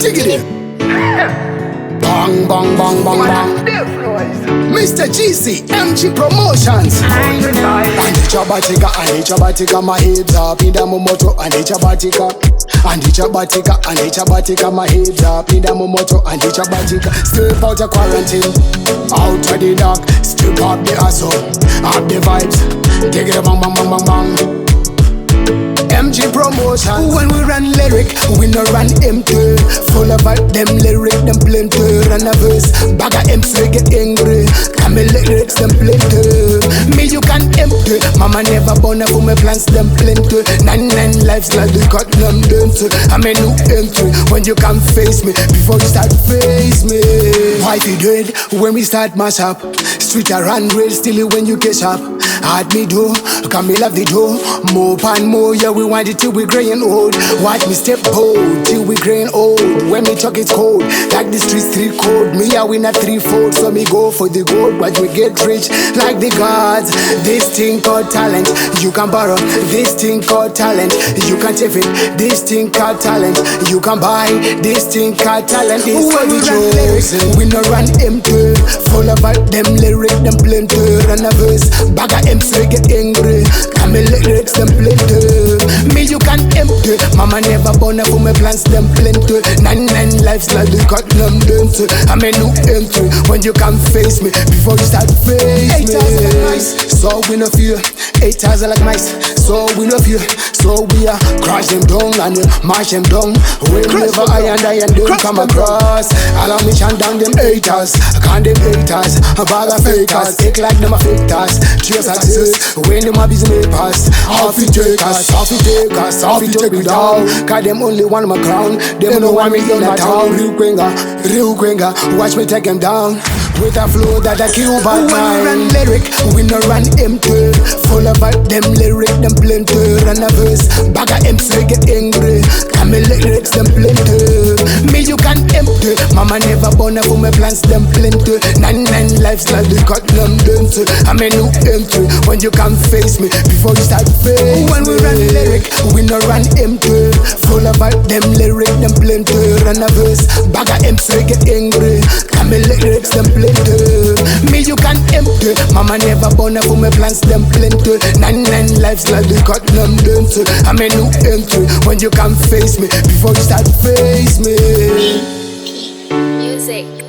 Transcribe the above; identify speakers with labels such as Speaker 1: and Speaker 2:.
Speaker 1: Dig it in. Bang, bang, bang, bang, bang. Mr. GC, MG Promotions. Anicha batika, my hips up. Pinda momoto, anicha batika. Anicha batika, my hips up. Pinda momoto, anicha batika. Step out of quarantine, out of the dark. Step up the hustle, up the vibes. Dig it, bang, bang, bang, bang, bang. MG Promotion. When we run lyric, we no run empty. Full of them lyric, them plenty. Run a verse, bag of imps, we get angry. Come me lyrics, them plenty. Me you can empty. Mama never born for me plans, them plenty. 99 lives like they cut them dirty. I'm a new entry. When you come face me, before you start face me. Why you dead when we start mash up? Street I run real still when you catch up. Hard me do, come me love the door. More and more, yeah, we want it till we grey and old. Watch me step bold till we grey and old. When me talk it's cold, like the streets 3 code. Me I win a 3-4, so me go for the gold. Watch me get rich like the gods. This thing called talent, you can borrow. This thing called talent, you can take it. This thing called talent, you can buy. This thing called talent. This when we run lyrics, we no run empty. Full of them lyric, them plenty. Run a verse, bag of imps, we get angry. Come me lyrics, them plenty. Me you can empty. Mama never born for me plans, them plenty. 99 lives like they cut them dirty. I'm a new entry. When you come face me, before you start face me. 8 hours like mice, so we no fear. 8 hours like mice, so we no fear. So we are crush them down and mash them down. Whenever I and them come across, allow me chant down them haters. Can't them haters, a bag of fakers. Take like them a fakers. True success, when them a business pass. Off it take us, off it take us, off it take me down. Cause them only want my crown. Them no want me in a town. Real Quenga, watch me take them down. With a flow that I kill bad mind. When we run lyric, we no run empty. Full of them lyric, them plenty. Run a verse, bag of imps, we get angry. Come me lyrics, them plenty. Me you can empty. Mama never born for me plans, them plenty. 99 lives like they cut them dirty. I'm a new entry. When you come face me, before you start face. When we run lyric, we no run empty. Full of them lyric, them plenty. Run a verse, bag of imps, we get angry. Come me lyrics, them plenty. Me you can empty. Mama never born for me plans, them plenty. 99 lives like they cut them dirty. I'm a new entry. When you come face me, before you start face me.
Speaker 2: Music.